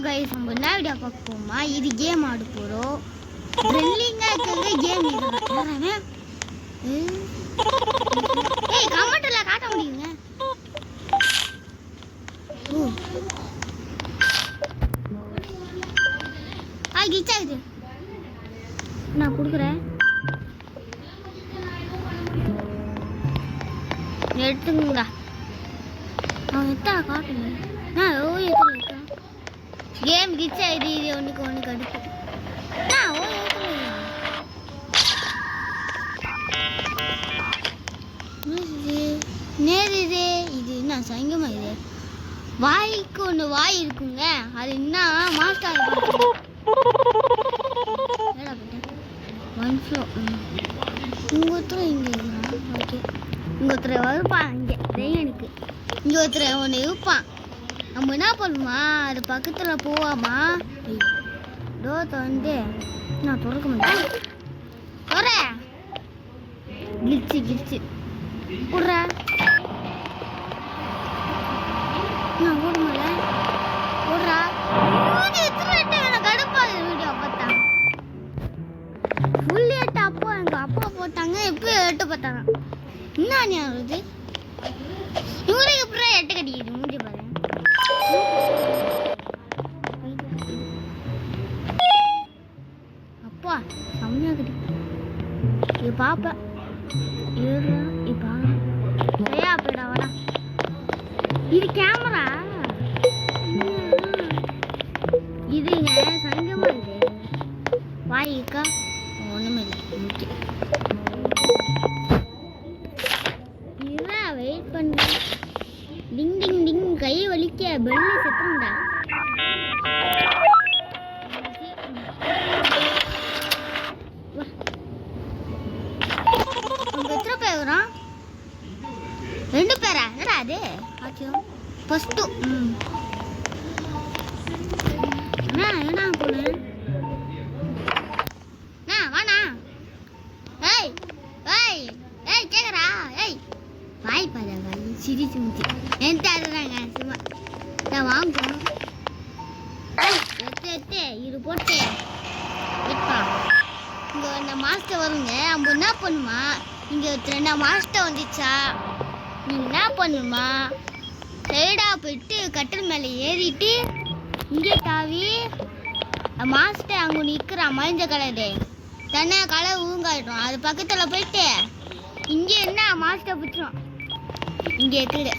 Guys நம்ம என்ன video பார்க்க போமா இது கேம் ஆட போறோம் ட்ரில்லிங்கா இருக்கிற கேம் இது ஏய் கமெண்ட்ல காட்ட முடியுங்க கிச்சா இது நான் கொடுக்குறேன் எடுத்துங்க அவன் எத்தனை காட்டுங்க நான் ஓய் கேம் கிச்சா இது இது ஒன்றுக்கு ஒன்று கடுப்பு நான் ஓய் நேரு இது இது என்ன சங்கமா இது வாய்க்கு ஒன்று வாய் இருக்குங்க அது என்ன மாஸ்டர் ஒன் ஃப்ளோ இங்கே ஒருத்தர் இங்கே இருக்கிறான் ஓகே இங்கே ஒருத்தர் வருப்பான் இங்கே எனக்கு இங்கே ஒருத்தர் ஒன்று இருப்பான் நம்ம என்ன பண்ணுமா அது பக்கத்தில் போவாமா டோத்தை வந்து நான் திறக்க மாட்டேன் வர கிழிச்சு கிழிச்சு விட்ற நான் ஓட முடியல விட்றா கடுப்பாது வீடியோ பார்த்தா ஃபுல் எட்டு அப்போ எங்கள் அப்பா போட்டாங்க இப்போ எட்டு பார்த்தாங்க என்ன வருது இவங்களுக்கு எப்படி எட்டு கட்டிக்கிது மூஞ்சி பாரு அப்பா செம்மையா கட்டி இது பாப்பேன் இப்போ சரியா போயிடா வேணா இது கேமரா இதுங்க சங்கமா இது வாய்க்கா ஒண்ணுமே இல்லை இதான் வெயிட் பண்ண டிங் டிங் டிங் கை வலிக்க பெல்லு செத்துண்டா எத்தனை பேர் வரும் 2 பேரா என்னடா அது ஆச்சு ஃபர்ஸ்ட் என்ன போன வாண்ணா ஏய் ஏய் ஏய் கேக்குறா ஏய் வாய் பாரு சிரிச்சு முச்சி என்கிட்ட அதுதாங்க சும்மா நான் வாங்குவோம் எத்து இது போட்டு வைப்பா இங்கே அந்த மாஸ்டர் வருங்க நம்ம என்ன பண்ணுமா இங்கே 2 மாஸ்டர் வந்துச்சா நீங்கள் என்ன பண்ணுமா சைடாக போயிட்டு கட்டில் மேலே ஏறிட்டு இங்கே தாவி மாஸ்டர் அங்கே நிற்கிறான் மஞ்சள் கலரு தனியா கலர் ஊங்காயிடும் அது பக்கத்தில் போயிட்டு இங்கே என்ன மாஸ்டர் பிடிச்சிடும் இங்கே இருக்குது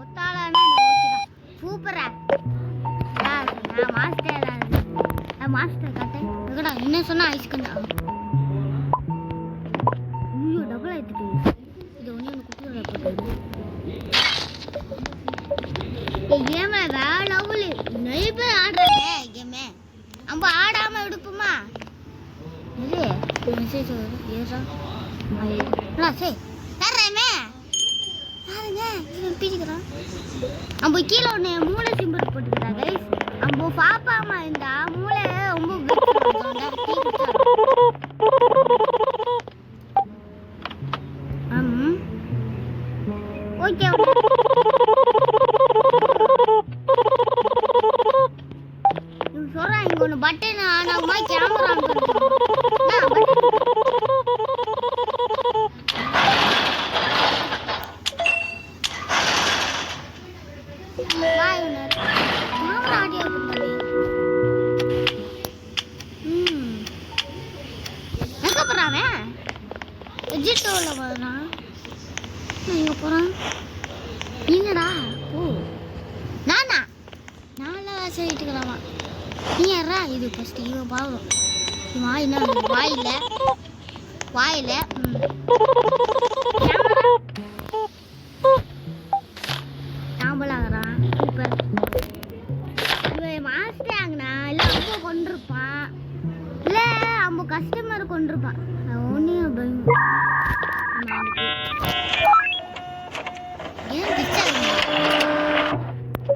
ஒத்தாளானா சூப்பரா நான் மாஸ்டர் மாஸ்டர் கட்டேன் என்ன சொன்னா ஐஸ் கண்ணா ஐயோ டபுள் ஆயிடுது இது ஒன்று குட்டி போட்டு கேம வேற லெவலு நிறைய பேர் ஆடுறாங்க கேமே நம்ம ஆடாம எடுப்போமா இது மெசேஜ் வருது ஏறா சரி தர்றேமே யாருங்க இவன் பிடிக்கிறான் நம்ம கீழே ஒன்று மூளை சிம்பிள் போட்டுக்கிறா கைஸ் நம்ம பாப்பாமா இருந்தா மூளை ரொம்ப ஓகே சொல்றேன் இங்க ஒன்று பட்டன் ஆனாமா கேமரா எங்க போறான் நீங்கடா ஓ நானா நான்ல வாசிட்டுக்கலாமா நீ யாரா இது ஃபர்ஸ்ட் இவன் பாவம் இவன் என்ன வாயில நாம்பலாகிறான் சூப்பர் இவன் மாஸ்டர் ஆகுனா இல்லை ரொம்ப கொண்டிருப்பான் இல்லை நம்ம கஸ்டமர் கொண்டிருப்பான் ஒன்றையும் பயம்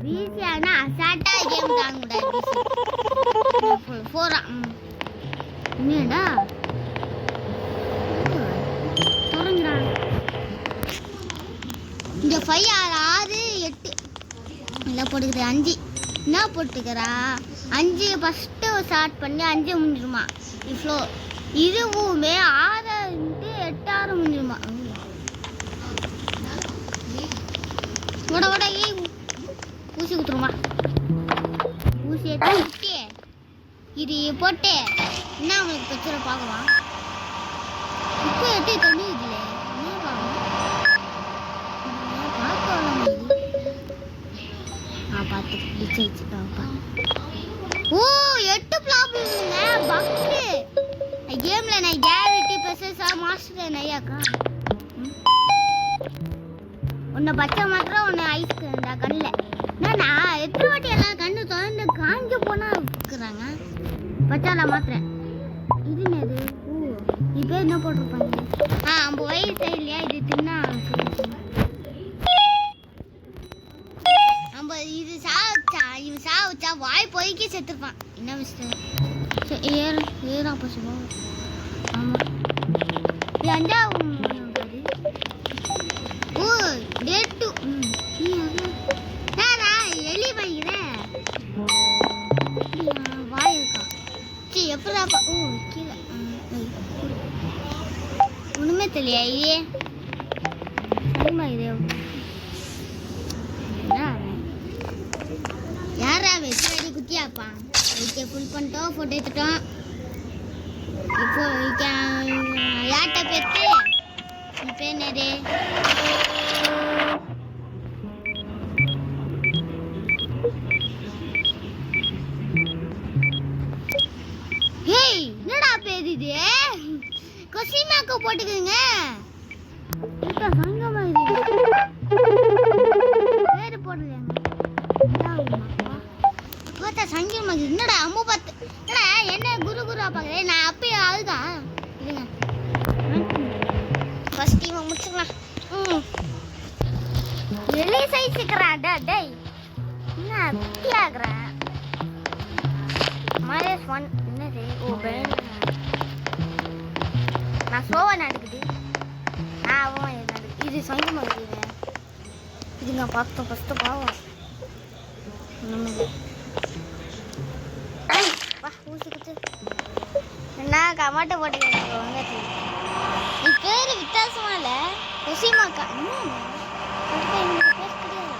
வீசியானா அசால்ட்டா கேம் தாங்க கூடாது போறான் என்னடா தொடங்குற இங்க 5 6 8 இல்ல போட்டுக்கிற 5 என்ன போட்டுக்கிறா 5 ஃபர்ஸ்ட் ஸ்டார்ட் பண்ணி 5 முடிஞ்சிருமா இவ்ளோ இதுவுமே 6 × 8 6 முடிஞ்சிருமா ஓட ஊசி குத்துருமா ஊசி எடுத்து இது போட்டு என்ன உங்களுக்கு பிரச்சனை பார்க்கலாம் இப்போ எட்டு தண்ணி இதுல என்ன பார்க்கலாம் பார்த்து ஓ 8 ப்ராப்ளம்ங்க பக்கு கேம்ல நான் கேவிட்டி ப்ரெஷர்ஸ் மாஸ்டர் நையாக்கா உன்னை பச்சை மாத்திரம் உன்னை ஐஸ் இந்த கண்ணில் என்னண்ணா எத்தனை வாட்டி எல்லாம் கண்ணு திறந்து காஞ்சு போனால் இருக்கிறாங்க பச்சால மாத்திரேன் இது என்னது ஓ இப்போ என்ன போட்டிருப்பாங்க 50 வயசு இல்லையா இது தின்னா 50 இது சாவச்சா வாய் பொய்க்கி செத்துருப்பான் என்ன மிஸ்டர் ஏறா பசுவா ஆமாம் இது 5ஆவது ஓ டேட் 2 சாரா எலி வைக்கிறேன் வாய் இருக்கா சரி எப்படா ஓ கீழே ஒன்றுமே தெரியலையா இதே சரிமா இதே என்ன யாரா வெற்றி குத்தியாப்பான் ஓகே ஃபுல் பண்ணிட்டோம் ஃபோட்டோ எடுத்துட்டோம் இப்போ யார்கிட்ட பேர்த்து இப்போ என்னது என்னடா பேர் இது கொசிமாக்கு போட்டுக்குங்க சங்கமா இது பேரு போடலையாங்க பார்த்தா சங்கமா என்னடா அம்பு பார்த்து என்னடா என்ன குரு பார்க்குறேன் நான் அப்பயே ஆகுதா இல்லைங்க ஃபர்ஸ்ட் டீமை முடிச்சுக்கலாம் எலி சைஸுக்குறான் டேய் என்ன அப்படி ஆகுறேன் -1 என்னது ஓ பெயின் நான் ஸ்லோவா நடக்குது அவன் நடக்குது இது சங்கமா இருக்குது இதுங்க பார்த்தோம் ஃபஸ்ட்டு பாவம் வா ஊசி குத்து என்ன கமாட்டை போட்டுக்க நீ பேர் வித்தியாசமா இல்லை கொசிமாக்கா என்ன பேர் கிடையாது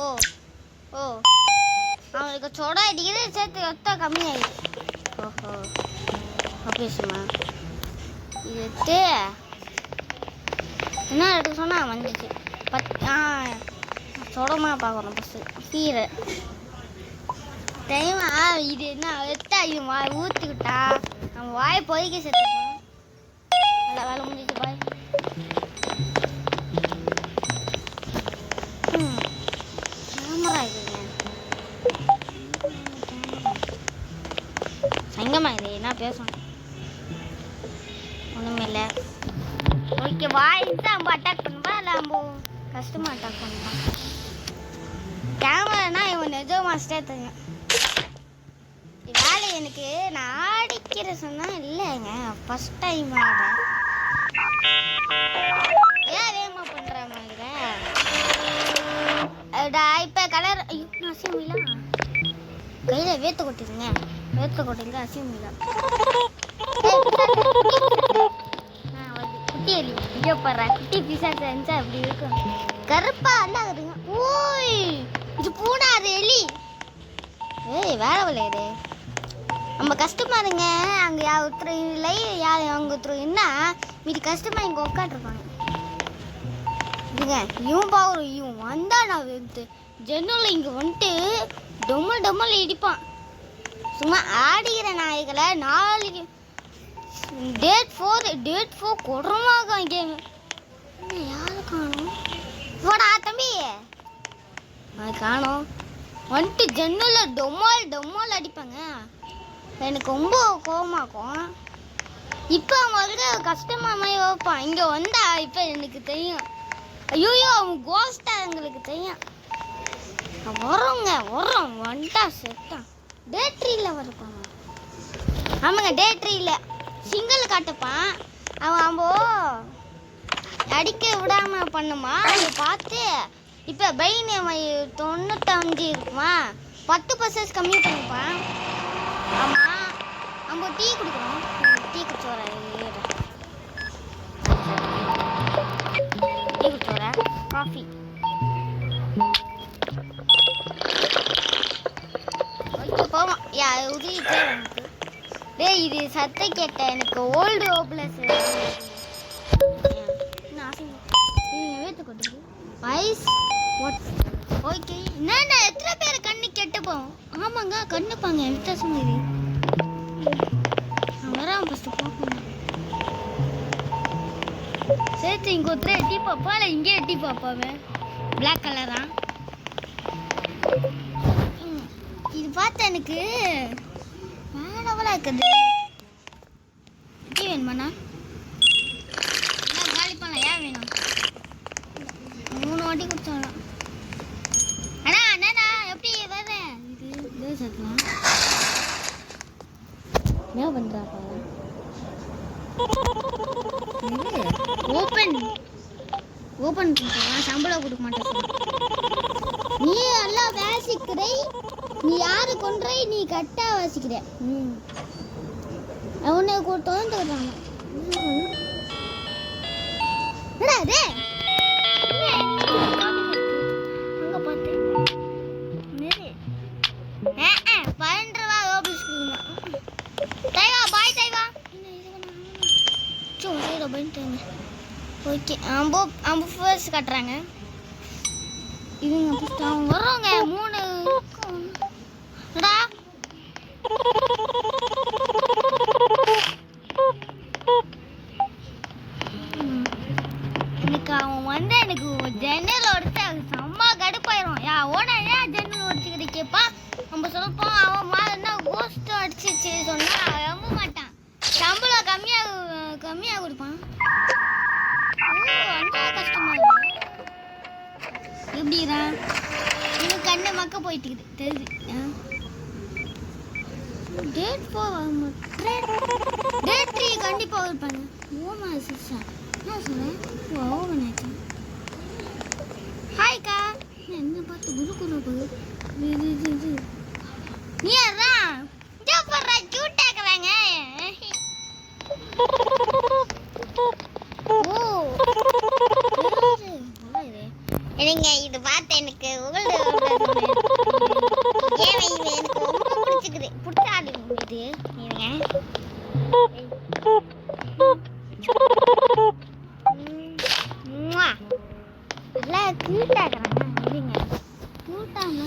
ஓ அவனுக்கு சோடா அடிக்கிறது சேர்த்து ரத்தம் கம்மியாயிடுச்சு ஓஹோ அப்படிமா இது எடுத்து என்ன எடுக்க சொன்னால் வந்துச்சு சோடமாக பார்க்கணும் ஃபஸ்ட்டு கீரை டைமா இது என்ன எடுத்தா இது ஊற்றிக்கிட்டா நம்ம வாய் பொய்க்க சேர்த்துக்கணும் நல்லா வேலை முடிஞ்சிச்சு பாய் கேமரா இருக்குங்க சங்கமா இது என்ன பேசணும் ஒன்றுமே இல்லை ஓகே வாய் தான் நம்ம அட்டாக் பண்ணுவா இல்லை நம்ம கஷ்டமாக அட்டாக் பண்ணுவான் கேமரானா இவன் நிஜ மாஸ்டர் தெரியும் வேலை எனக்கு நான் அடிக்கிற சொன்னால் இல்லைங்க ஃபஸ்ட் டைம் ஏன் வேகமாக பண்ணுற மாதிரி இப்போ கலர் ஐயோ நான் அசியமில்லா கையில் வேர்த்து கொட்டிடுங்க வேர்த்து கொட்டிங்க அசியமில்லா குட்டி எலி ஐயோ பாரு குட்டி பிசா செஞ்சா அப்படி இருக்கும் கருப்பா இருந்தாங்க ஓய் இது பூனா அது எலி ஏய் வேலை விளையாடு நம்ம கஸ்டமருங்க அங்கே ஒருத்தர் இல்லை அங்கே ஒருத்தர் என்ன மீதி கஸ்டமர் இங்கே உட்காந்துருப்பாங்க இதுங்க இவன் பாவம் இவன் வந்தா நான் வெறுத்து ஜன்னலில் இங்கே வந்துட்டு டொம்மல் இடிப்பான் சும்மா ஆடுகிற நாய்களை நாளைக்கு டேட் 4 கொடுறமாக கேமு யாரு காணும் போடா தம்பி அது காணும் வந்துட்டு ஜன்னலில் டொம்மால் அடிப்பாங்க எனக்கு ரொம்ப கோவமாக்கும் இப்போ அவங்களுக்கு கஷ்டமாக மாதிரி வைப்பான் இங்கே வந்தா இப்போ எனக்கு தெரியும் ஐயோ அவன் கோஸ்டாக எங்களுக்கு தெரியும் வரோம் வந்துட்டா செட்டான் பேட்டரியில் வருப்பாங்க ஆமாங்க டே ட்ரீல சிங்கிள் காட்டுப்பான் அவன் அம்போ அடிக்க விடாம பண்ணுமா அதை பார்த்து இப்போ பைன் 95 இருக்குமா 10% கம்மி பண்ணிப்பான். ஆமாம் நம்ம டீ குடிக்கிறோம். டீ குடிச்சு வர டீ குடிச்சு வர காஃபி ஓகே போவோம். யா உதவிட்டே எனக்கு டே இது சத்த கேட்ட எனக்கு ஓல்டு ஓப்ளஸ் ஐஸ் ஓகே என்னண்ணா எத்தனை பேர் கண்ணு கெட்டு போவோம். ஆமாங்க கண்ணுப்பாங்க வித்தியாசம் இது வராம ஃபஸ்ட்டு பார்க்கணும். சேர்த்து இங்கே ஒருத்தர் எட்டி பாப்பா இல்லை இங்கே எட்டி பாப்பாவே பிளாக் கலரா இது பார்த்தா எனக்கு வேணவளா இருக்குது. டீ வேணுமாண்ணா காலி பண்ணலாம் ஏன் வேணும் 3 வாட்டி குடிச்சோம். அண்ணா அண்ணா எப்படி வரேன் இது சத்தலாம் என்ன பண்றாப்பா ஓபன் ஓபன் பண்ணுறா சம்பளம் கொடுக்க மாட்டேன். நீ எல்லாம் வாசிக்கிறே நீ யாரு கொன்றை நீ கட்டா வாசிக்கிற உன்னை தோந்து விடுறாங்க. அங்க பார்த்து 12 ரூபா ஓபன் கொடுக்கணும். தைவா பாய் தைவா ஓகே அம்பு ஃபர்ஸ்ட் கட்டுறாங்க. இதுங்க ஃபஸ்ட் அவங்க வர்றவங்க 3டா எனக்கு அவன் வந்து எனக்கு ஜன்னல் உடச்சு அது செம்ம கடுப்பாயிரும். ஓனர் ஏன் ஜன்னல் உடச்சிக்கிட்டு கேட்பா நம்ம சொல்லப்போம் அவன் என்ன கோஸ்ட் அடிச்சிச்சு சொன்னா நம்ப மாட்டான். சம்பளம் கம்மியாக கொடுப்பான். அந்த கஷ்டமா இருக்கு எப்படிதான் இன்னும் கண்ணை மக்க போயிட்டு தெரியுது. டேட் 3 கண்டிப்பாக இருப்பாங்க. ஓமா சிஸ்டர் என்ன சொல்கிறேன் ஓவன் ஆச்சு. ஹாய்க்கா என்ன பார்த்து குரு போகுது நீ யாரா ஜோப்பர்ரா கியூட்டாக்குறாங்க. எனக்கு இது பார்த்து எனக்கு எனக்கு ரொம்ப பிடிச்சிக்குது புட்டாடு இது நல்லா கியூட்டாக்குறாங்க. இல்லைங்க கியூட்டாங்க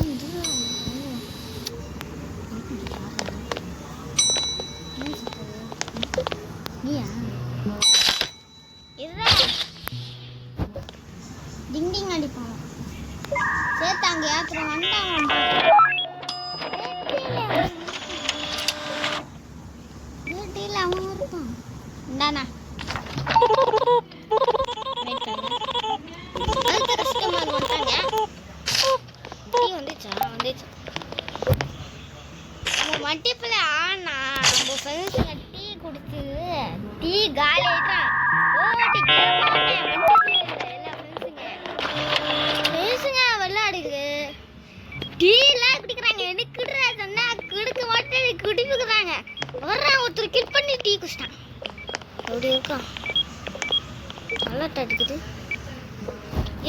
நீயா இதுதான் டிங் டிங் அடிப்பான் சேர்த்தாங்க அப்புறம் வந்தாங்க அவன் இருப்பான் இந்தாண்ணா கஷ்டமாக வந்துட்டாங்க. டீ வந்துச்சா நம்ம மட்டிப்பில் ஆனா நம்ம ஃப்ரெண்ட்ஸுங்க டீ குடிச்சு டீ காலி ஆயிட்டான். விளையாடுது டீலாம் குடிக்கிறாங்க. எனக்கு சொன்னா குடிக்க மாட்டேன் குடிப்புக்குறாங்க. வர்றான் ஒருத்தர் கிட் பண்ணி டீ குடிச்சிட்டான். அப்படி இருக்கா நல்லா தடுக்குது.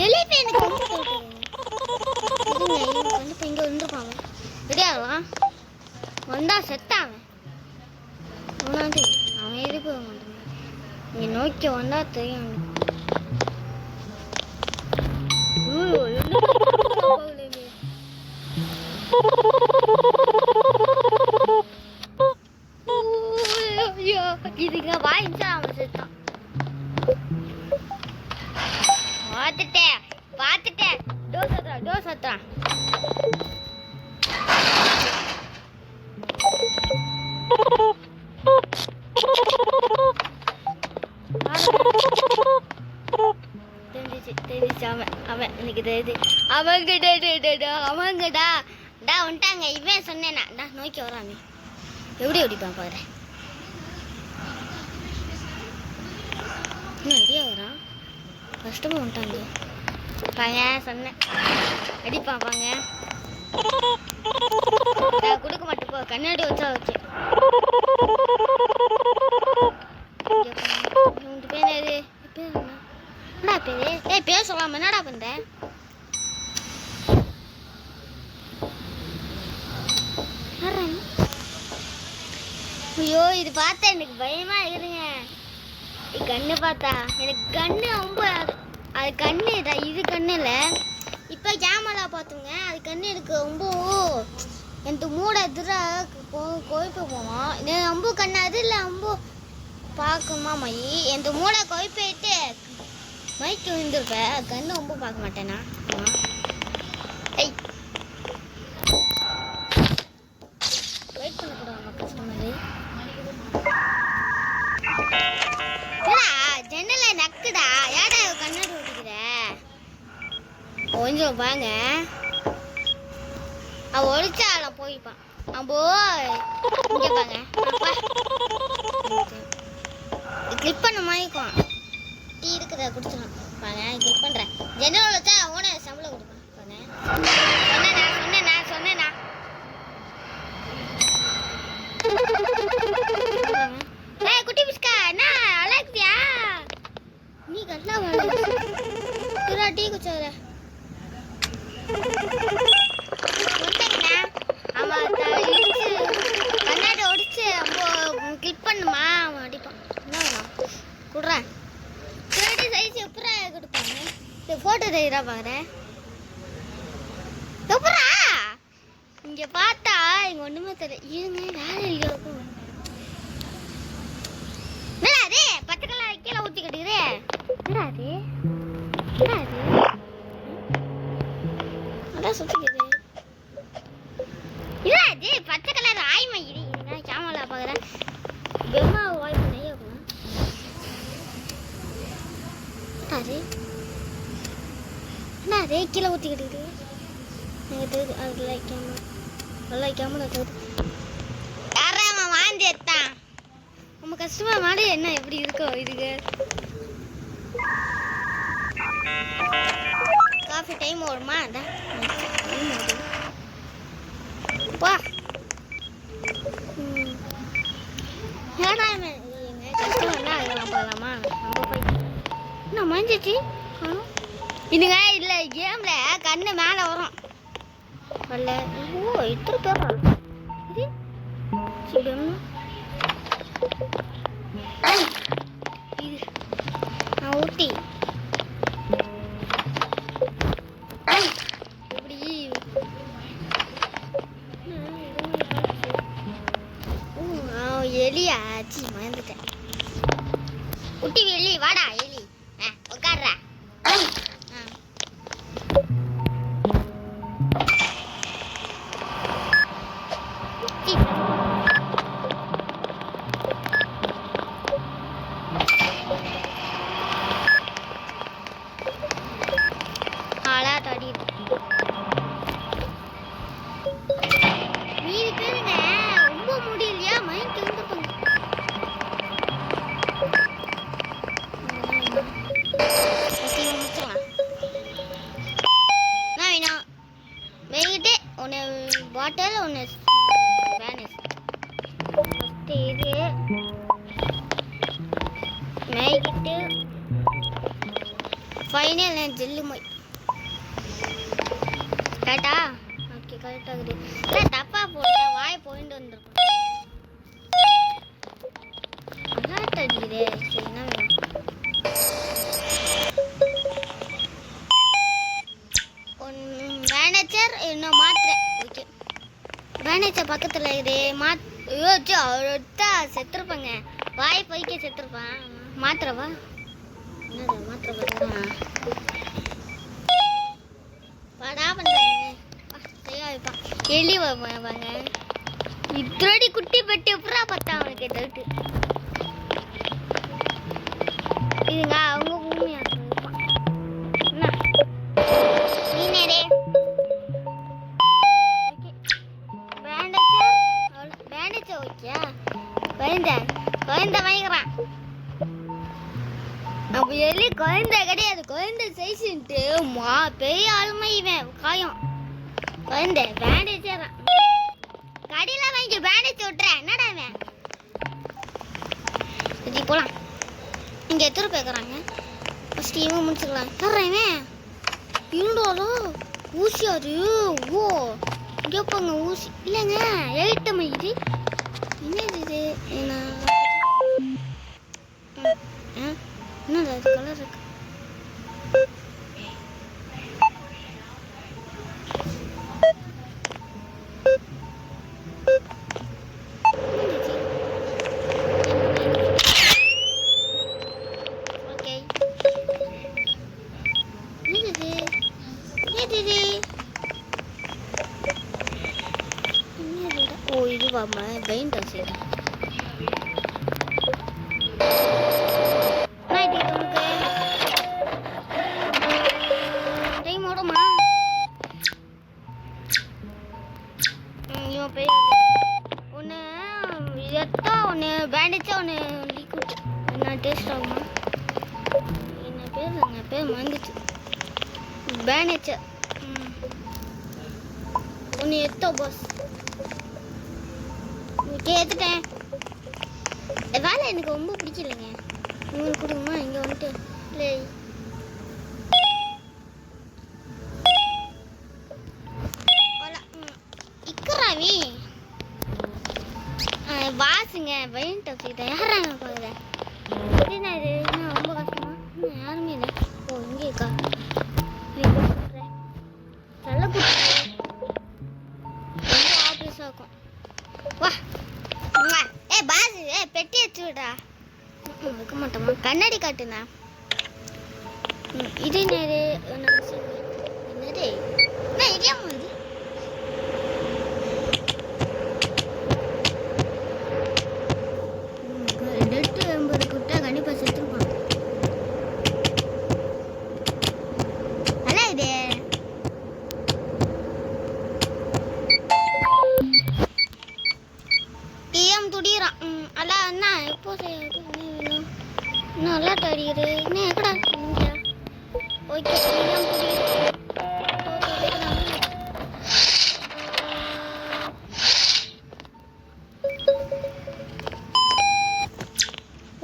எலிப்பே எனக்கு வந்து இப்போ இங்கே வந்துருப்பாங்க ரெடியாகலாம் வந்தா செத்தாங்க. அவனாண்டி அவன் எது போக மாட்டான். இங்கே நோக்கி வந்தா தெரியும். இதுங்க வாய்ச்சா அவன் செத்தான். பார்த்துட்டேன் டோஸ் சத்தான் தெரிஞ்சிச்சு அவன் எனக்கு தெரியுது அவங்கடா வந்துட்டாங்க. இவன் சொன்னேனா நோக்கி வராமே எப்படி ஓடிப்பான் பாரு. கஷ்டமாக வந்துட்டாங்க பாங்க சொன்னேன் அடிப்பான் பாங்க கொடுக்க மாட்டேன் போ கண்ணாடி வச்சா ஓகே பேர் என்னடா பேரு ஏய் பேர் சொல்லாம என்னடா பண்ற ஐயோ இது பார்த்தா எனக்கு பயமா இருங்க கண்ணு பார்த்தா எனக்கு கண்ணு ரொம்ப அது கண்ணு இது கண்ணு இல்லை இப்போ கேமரா பார்த்துங்க அது கண்ணு எனக்கு ரொம்ப எனக்கு மூட எதிராக கோய்ப்பு போவோம் இது ரொம்ப கண்ணு அது இல்லை ரொம்ப பார்க்குமா மை எந்த மூட கோய்ப்பிட்டு மைக்கு விழுந்துருப்பேன் கண்ணு ரொம்ப பார்க்க மாட்டேனா வெயிட் பண்ணக்கூடாது கஸ்டமரு ஜன்னல நக்குதா ஏடா கண்ணாடி ஓட்டிக்கிற கொஞ்சம் வாங்க அவ ஒழிச்சால போய்ப்பான் அம்போ இங்க பாங்க கிளிப் பண்ண மாய்க்கும் டீ இருக்குதா குடிச்சிடும் பாங்க கிளிப் பண்றேன் ஜன்னல் வச்சா ஓன சம்பளம் கொடுப்பேன் பாங்க சொன்னேனா குட்டி பிஸ்கா என்ன அழகுதியா நீ கட்டா வேணா டீ குச்சாத ஆமா கண்ணாடி ஒடிச்சு கிளிக் பண்ணுமா அவன் அடிப்பான் என்ன வேணும் கொடுறேன் தேர்ட்டி சைஸ் எப்படா கொடுப்பாங்க போட்டோ தைரா பாக்குறேன் எப்படா இங்க பார்த்தா இங்க ஒண்ணுமே தெரியல இருங்க வேலை இல்லையா பச்சை கலர் கீழே ஊற்றி கட்டுக்குது அதான் சுத்திக்குது இல்ல அது பச்சை கலர் ஆய்மை இது கேமரா பார்க்குறேன் பெம்மா வாய்ப்பு நெய்ய என்ன கீழே ஊற்றி கட்டுக்குது அது லைக்காம லைக்காம யாராம வாந்தி எடுத்தான் நம்ம கஷ்டமா மாடு என்ன எப்படி இருக்கோ இதுக்கு காஃபி டைம் ஓடுமா வா கஷ்டமா அதெல்லாம் போகலாமா நம்ம போய் என்ன மஞ்சிச்சு இதுங்க இல்லை கேம்ல கண்ணு மேலே வரும் வரல ஓ இத்தனை பேரா இது சரி ஊட்டி எப்படி எலியா ஆச்சு மறந்துட்டேன் குட்டி எலி வாடா எலி உட்கார்றா பாட்டில் ஒன்று வேனிஸ் ஃபஸ்ட்டு இது மேய்கிட்டு ஃபைனல் ஜெல்லு மொய் கரெக்டா ஓகே கரெக்டாகுது இல்லை தப்பாக போட்டேன் வாய் போயிட்டு வந்துருக்கும் அலாட் அடிக்குதே சரி என்ன வேணும் மேனேஜர் இன்னும் மாத்திரை ஓகே மேனேஜர் பக்கத்தில் இது யோச்சு அவர்கிட்ட செத்துருப்பாங்க வாய் போய்க்க செத்துருப்பான் மாத்திரவா என்னது மாத்திரை பார்த்தா வாடா பண்ணுறாங்க செய்ய வைப்பான் எலி வாங்க இத்தோடி குட்டி பெட்டி எப்படா பார்த்தா அவனுக்கு டவுட்டு இதுங்க அவங்க பூமியாக இருப்பான் என்ன நீனே ஓகே குழந்தை வாங்கிக்கிறான் அப்ப எலி குழந்தை கிடையாது, குழந்தை சைஸ்ன்ட்டு பெரிய ஆளுமை இவன் காயம். குழந்தை பேண்டேஜ் கடையில வாங்கி பேண்டேஜ் விட்டுறேன். என்னடா இவன்? சரி போலாம். இங்க எத்தனை பேக்குறாங்க? ஃபர்ஸ்ட் இவன் முடிச்சுக்கலாம். தர்றேன் இவன் இருந்தோதோ ஊசி. அது ஓ இங்கே போங்க ஊசி இல்லைங்க. 8 மணி என்னது இது? என்னது அது கலர் இருக்கு? ஓகே ஓ இதுவாமா பெயிண்ட் வச்சு ஒன்று எத்தா ஒன்று பேண்டேஜா ஒன்று லிக்விட் என்ன டேஸ்ட் ஆகுமா? என்ன பேர் மறந்துச்சு. பேண்டேஜா ஒன்று எத்தோ பாஸ். ஓகே எடுத்துட்டேன். வேலை எனக்கு ரொம்ப பிடிக்கலைங்க. உங்களுக்கு கொடுக்குமா? இங்கே வந்துட்டு இல்லை இக்கராவி வாசுங்க பெயிண்ட் வச்சுக்கிட்டேன். யாராங்க போகுது? என்ன இது? என்ன ரொம்ப கஷ்டமா? இன்னும் யாருமே இல்லை. ஓ இங்கே இருக்கா? நல்ல ஆபீஸாக இருக்கும். வா ஏ பாஸ் பெட்டி வச்சு விடா. வைக்க மாட்டோமா? கண்ணாடி காட்டுண்ணா. இது என்னது? என்னது என்ன இடியாமா இது? டெட்டு 80 கிட்ட கண்டிப்பாக செத்துருப்பான். நல்லா இது டிஎம் துடிறான். அல்ல அண்ணா எப்போ செய்யாது? வேணும் இன்னும் நல்லா அடிக்குது. இன்னும் எக்கடா இங்கே? Okay DM துடிக்கிறான்.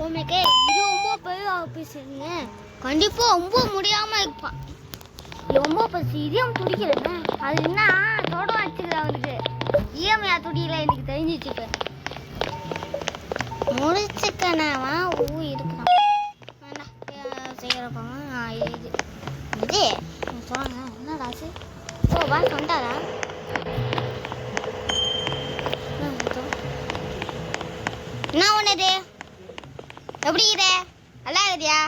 ஓமேக்கே இது ரொம்ப பெரிய ஆஃபீஸருங்க. கண்டிப்பாக ரொம்ப முடியாமல் இருப்பான். ரொம்ப பசி இதயம் துடிக்கலங்க. அது என்ன தொட வச்சுருக்கா அவனுக்கு. ஈஎம்ஐ துடிக்கல எனக்கு தெரிஞ்சிச்சு. இப்போ முடிச்சுக்கணாவா? ஊ இருக்கான் வேண்டாம் செய்கிறப்பாங்க. இது இது சொல்லுங்க என்ன ராசு? ஓ வா சொன்னாரா? என்ன ஒன்றுது? எப்படி இரு? நல்லா இருக்குதியா?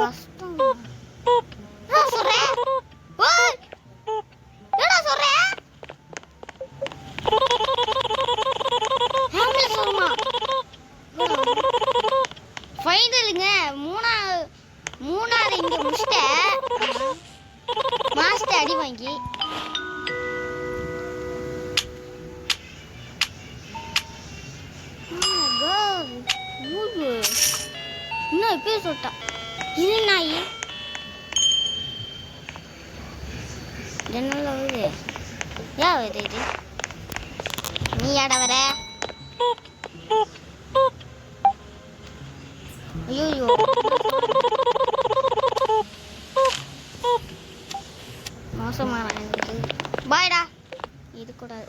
கஷ்டம் சொல்றேன். என்னடா சொல்றேன்? ஃபைனலுங்க மூணாவது இங்க முடிச்சிட்டேன். மாஸ்டர் அடி வாங்கி இன்னும் இப்பயே சொல்லிட்டா. இது நாய் ஜன்னல்ல வருது. ஏன் வருது இது? நீ யாட வர? ஐயோ மோசமான பாய்டா. இது கூடாது.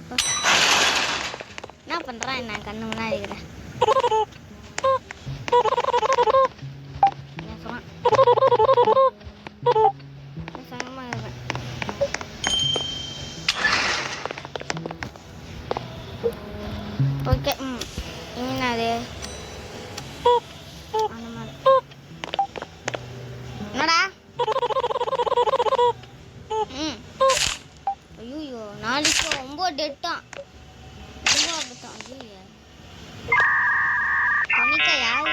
என்ன பண்றான்? என்ன கண்ணு முன்னாடி இருக்கிறேன். ஓகே என்னது? என்னடா? ஐயோ நாளைக்கு 9 டெட்டான். ரொம்ப ஆபத்தான். ஐயோ கணிக்கா யாரும்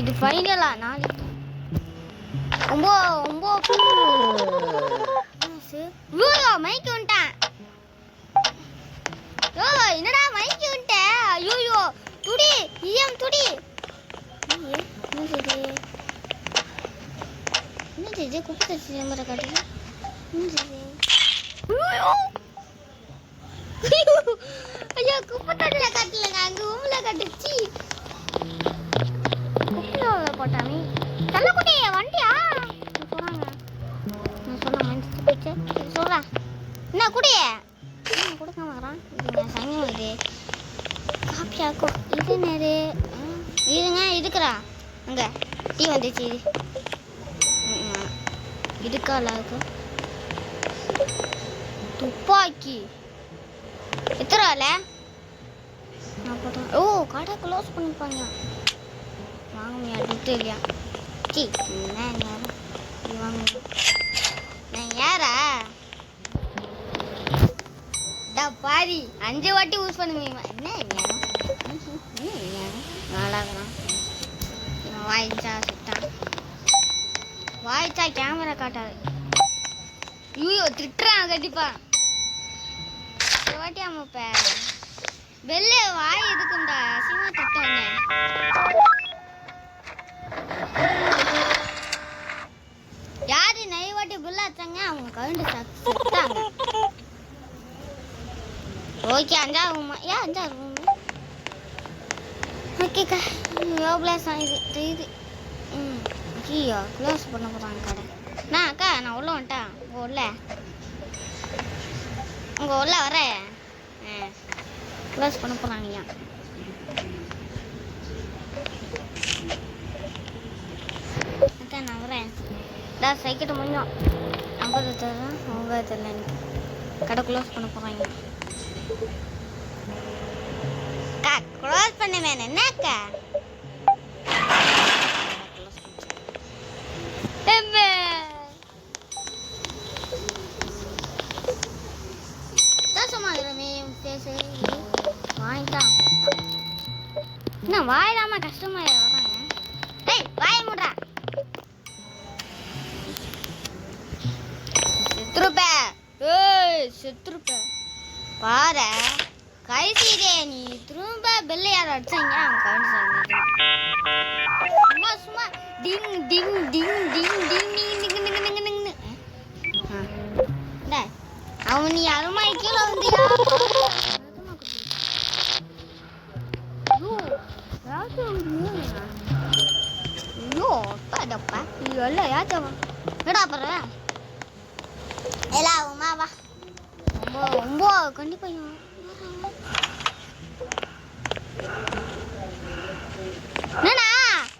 இது ஃபைனலா? நாளைக்கு 9 மைக்கு வந்துட்டான். ஓ என்னடா மைக்கு விட்ட ஐயோ துடி ஈயம் துடி என்ன செய்து குப்பை தச்சு நம்பரை காட்டுது ஐயோ குப்பை தட்டுல கட்டலங்க அங்க ஊம்ல கட்டுச்சு குப்பையோட போட்டாமே தள்ளக்குட்டி வண்டியா சொல்றாங்க நான் சொல்ல மனசு போச்சு சொல்றேன் என்ன குடியே கொடுக்க மாட்டான் இதுங்க சங்கம் இது காப்பியாக்கும் இது நேரு இதுங்க இதுக்குறா அங்கே டீ வந்துச்சு இது இதுக்கால இருக்கு துப்பாக்கி எத்தனால நான் போட்டேன் ஓ கடை க்ளோஸ் பண்ணிப்பாங்க வாங்கமையா துட்டு இல்லையா சி என்ன நேரம் வாங்க நான் யாரா பாதி 5 வாட்டி யூஸ் பண்ண முடியுமா என்ன நாளாகலாம் வாய்ச்சா சுட்டான் வாய்ச்சா கேமரா காட்டாது ஐயோ திட்டுறான் கண்டிப்பா ஒரு வாட்டி அம்மாப்ப வெளில வாய் எதுக்குண்டா அசிமா திட்டாங்க யாரு நிறைய வாட்டி பில்லாச்சாங்க அவங்க கவுண்டு சுட்டாங்க ஓகே 5ஆவது ரூமா ஏன் 5ஆவது ரூம் ஓகேக்கா எவ்வளோ இது தெரியுது ஐயோ க்ளோஸ் பண்ண போகிறாங்க கடை நான் அக்கா நான் உள்ள வந்துட்டேன் உங்கள் உள்ள வரேன் க்ளோஸ் பண்ண போகிறாங்கய்யா அக்கா நான் வரேன் சைக்கிட்ட முடிஞ்சோம் 50 தரேன் 9 தெரியல எனக்கு கடை க்ளோஸ் பண்ண போகிறாங்க அக்கா க்ளோஸ் பண்ண வேணும் என்னக்கா பேசு வாங்கிட்டான் என்ன வாயிடாம கஷ்டமா வராங்க ஏய் வாய மூடுறா செத்துருப்ப ஏய் செத்துருப்ப பாரு கைசிதே நீ திரும்ப பெல்ல யார் அடிச்சாங்க அவன் கவுண்ட் சும்மா சும்மா டிங் டிங் டிங் டிங் டிங் டிங் டிங் அவன் நீ அருமாய் கீழே வந்தியா ஐயோ பாடப்பா இல்ல யாச்சவா என்னடா பண்ற எல்லாம் உமா வா ரொம்ப கண்டிப்பா என்னண்ணா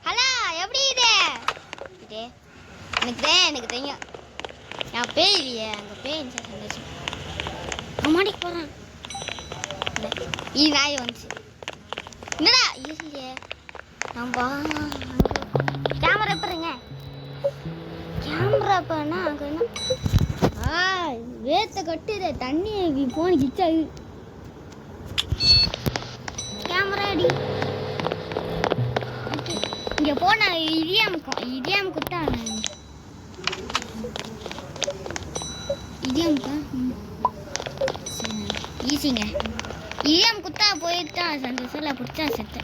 ஹலோ எப்படி இது எனக்கு தெரியும் நான் பேய் இல்லையே அங்கே பேய் சந்தோஷம் அம்மாடிக்கு போகிறேன் நாய் வந்துச்சு என்னடா இல்லையே நம்ம கேமரா எப்படிங்க கேமரா எப்போனா அங்கே என்ன வேத்த கட்டுது தண்ணி போன் கிச்சாது கேமரா அடி இங்கே போன இடியாம குத்தா இடியாமுக்கா ஈஸிங்க இடியாம் குத்தா போயிட்டா சந்தோஷம் பிடிச்சா செத்து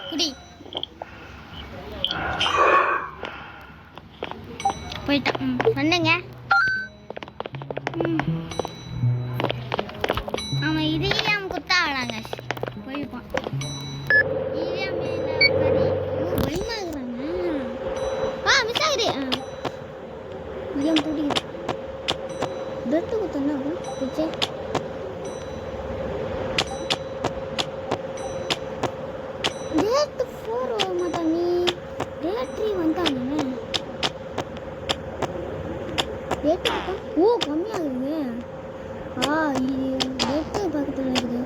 குடி போயிட்டான் சொன்னங்க அவன் இடியாம் குத்தா ஆளாங்க போயிருப்பான் இடியாம் மிஸ் ஆகுது இடியாம் போட்டிங்க டெட்டு குத்தா பிச்சை டேட் 4 வர மாட்டான் நீ டேட் 3 வந்தானே டேட் ஓ கம்மியாகுது இது டேட் பக்கத்துல இருக்குது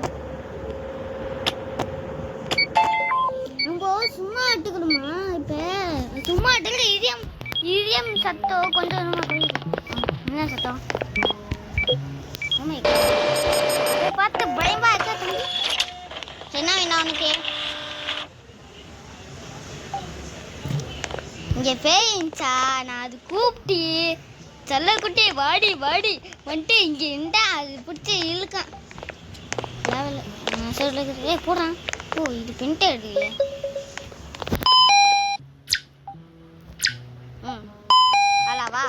நம்ம சும்மா அட்டுக்கணுமா இப்போ சும்மா அட்டுக்கிற இடியம் சத்தம் கொஞ்சம் என்ன சத்தம் பார்த்து பயமா இருக்கா தம்பி என்ன வேணா உனக்கு இங்கே பேயின்ச்சா நான் அது கூப்பிட்டு செல்லக்குட்டி வாடி வாடி வந்துட்டு இங்கே இருந்தா அது பிடிச்சி இழுக்கான் சொல்லுது. போடுறான். ஓ இது பின்ட்டு எடுக்கலையே. அலாவா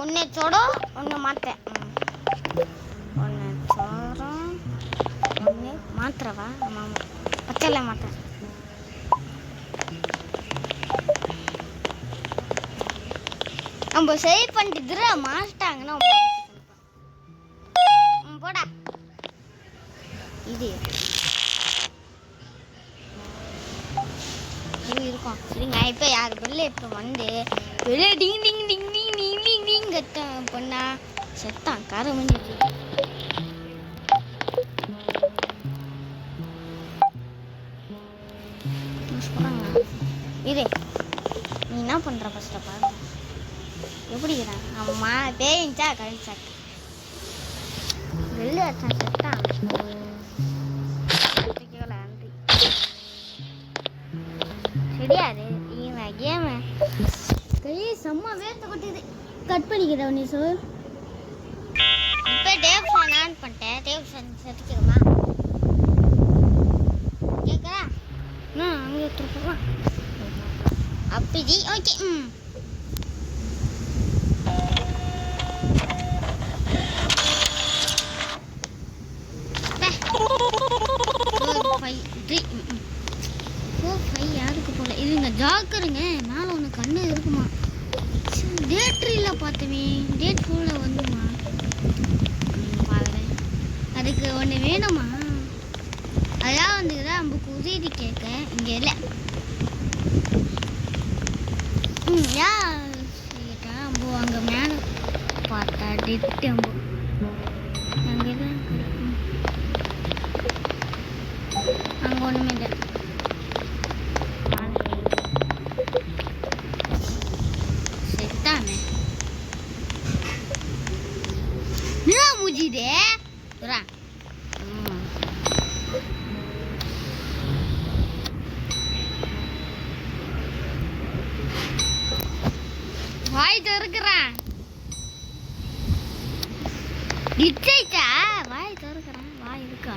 ஒன்று சொடம் ஒன்று மாற்றேன். ஒன்று சொடம் ஒன்று மாத்திரவா? ஆமாம் பச்சைல மாற்றேன். நம்ம சரி பண்ணிட்டு மாட்டாங்கன்னா போடா. இது இருக்கும். சரிங்க இப்போ யார் வெளில இப்போ வந்து வெளியே டிங் டிங் டிங் டிங் டிங் டிங் டிங் கத்த பண்ணா செத்தான் காரை வந்துச்சு. இது நீ என்ன பண்ற ஃபர்ஸ்ட் பாரு எப்படி இருக்கிறான். அம்மா பேயிச்சா கழிச்சாக்கு வெளில வச்சான் செத்தான். சரியாது கேம கையை செம்ம வேர்த்து கொட்டுது. கட் பண்ணிக்கிறேன் நீ சொல். இப்போ டேப்ஷன் ஆன் பண்ணிட்டேன். டேப்ஷன் செத்துக்கிறோமா கேட்குறா? அங்கே எடுத்துருப்போம் அப்படி. ஓகே யாருக்கு போல இதுங்க ஜாக்கருங்க. மேலே ஒன்று கண்ணு இருக்குமா? டேட்ரியில் பார்த்தமே டேட் ஃபோனில் வந்துமா பார்க்குறேன். அதுக்கு ஒன்று வேணுமா? அதான் வந்துதான் நமக்கு உதவி கேட்க இங்கே இல்லை. கேட்டேன் அம்போ அங்கே மேலே பார்த்தா டெட்டு அம்போ அங்கே தான் அங்கே ஒன்றுமே இல்லை. मुझे வாய் திறக்கிறான். இச்சைச்சா வாய் திறக்கிறான். வாய் இருக்கா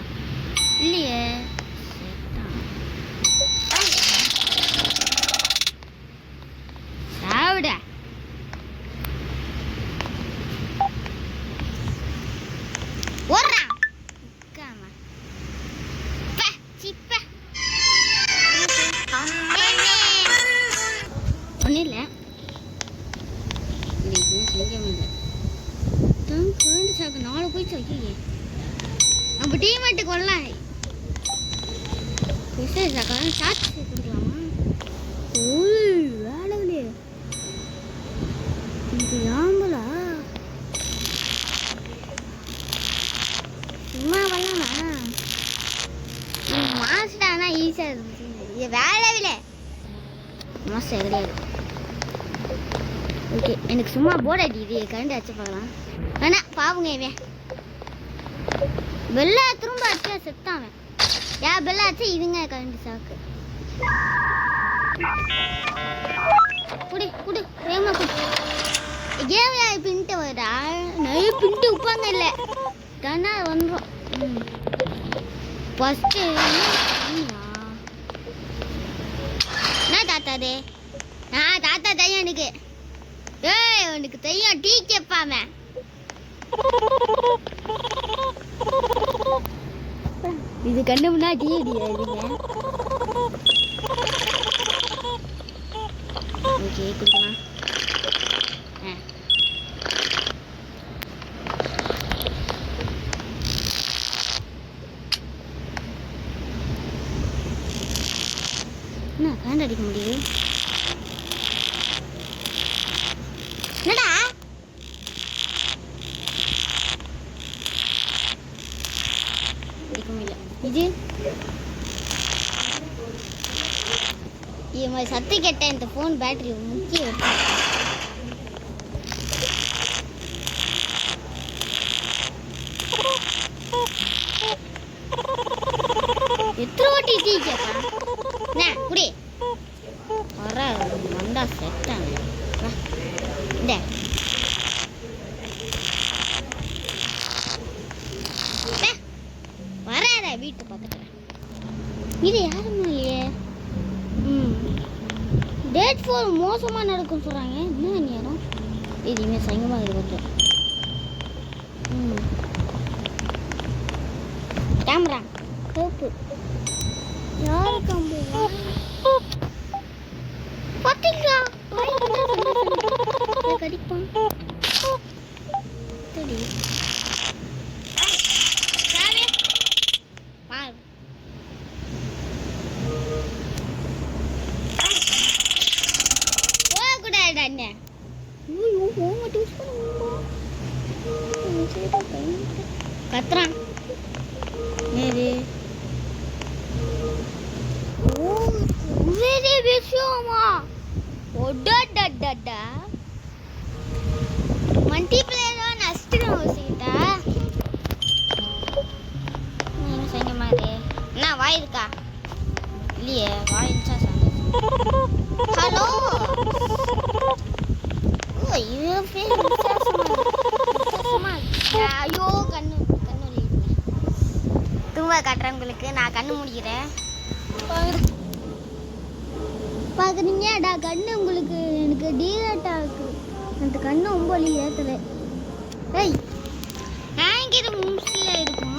இல்லையே? சாவிட ஒன்றும் இல்லை. சாக்கு 4 போயிடுச்சு. வைக்கலையே நம்ம டீமேட்டு கொள்ளலாம். சாக்கா சாட்சி கொடுக்கலாமா? வேலையிலே இது ஆம்பலா சும்மா வரலாம். மாஸ்டானா ஈஸியாக இருந்துச்சு. இது வேலையிலே மாஸ்டர் கிடையாது. ஓகே எனக்கு சும்மா போர்டு அடிக்குது. கரண்ட் அடிச்சு பார்க்கலாம். வேணா பாவுங்க இவன் வெள்ள திரும்ப அடிச்சா செத்தான். ஏன் வெள்ள ஆச்சு இதுங்க கரண்ட் சாக்கு குடி குடி வேகமா குடி. கேவியா பின்ட்டு வரா நிறைய பின்ட்டு உப்பாங்க இல்லை தானே வந்துடும். ஃபஸ்ட்டு என்ன தாத்தாது? தாத்தா தையம் எனக்கு. ஏய் உனக்கு தையம் டீ கேட்பாம இது கண்ணு முன்னா டீ அடியாதுங்க. ஓகே குடிக்கலாம். என்ன கரண்ட் அடிக்க முடியுது? என்னடா அடிக்க முடியல. இது மாதிரி சத்து கேட்ட இந்த ஃபோன் பேட்டரி முக்கிய எத்தனை வாட்டி டீ கேட்பான். என்ன குடி வர வந்தா செட்டாங்க. இந்த ஒரு மோசமாக நடக்கும் சொல்கிறாங்க. என்ன நேரம் எதுவுமே சங்கமாக இது கொஞ்சம். கேமரா சோப்பு யாரு கம்பு பார்த்தீங்களா கடிப்பான் சரி போகக்கூடாது அண்ணன். கத்துறான் நேரு. வேறே விஷயமா ஒடடடடா மல்டிப்ளேயர் நஷ்டம் வச்சுக்கிட்டா நீங்க செய்ய மாதிரி என்ன வாய் இருக்கா இல்லையே வாய் இருந்துச்சா ஹலோ ஐயோ கண்ணு கண்ணு துவா காட்டுறேன் உங்களுக்கு. நான் கண்ணு முடிக்கிறேன் பார்க்குறீங்கடா கண்ணு உங்களுக்கு. எனக்கு டீரேட்டாக இருக்கு. அந்த கண்ணு ரொம்ப வலி ஏற்றுல. ஏய் நான் இங்கே இது மும்சில் இருக்கும்.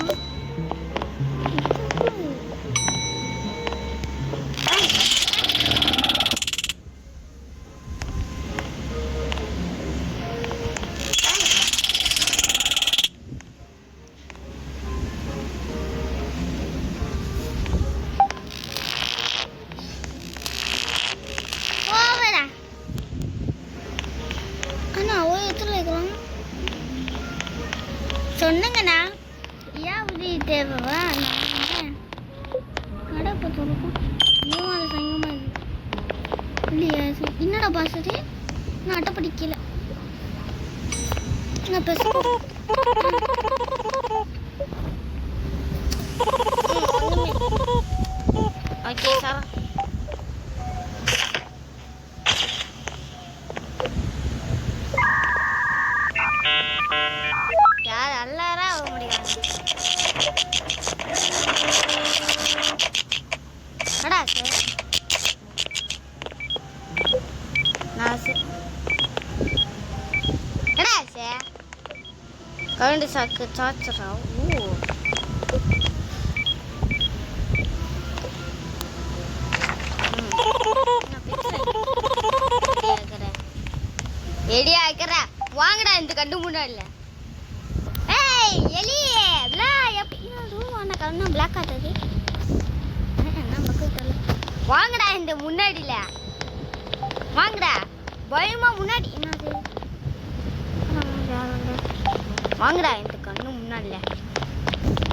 சொன்னங்கண்ணா ஏன் உதவி தேவைவா கடப்ப சொல்லுக்கும் ஏன் அது சங்கமாக இருக்கு இல்லையா? என்னடா பாசது நான் அட்டை படிக்கல நான் பேச ஓகே சார் யார் எல்லாரும் ஆக முடியாது. கரண்ட் சாக்கு சார்ஜரா? ஓ எடியா ஆக்கிற வாங்கடா இந்த கண்டு முன்னாடி. ஏய் எலியே ப்ளா எப்படின்னா கண்ணு பிளாக் ஆகுது. வாங்கடா இந்த முன்னாடில வாங்கடா பயமா முன்னாடி என்னது வாங்கடா இந்த கண்ணு முன்னாடில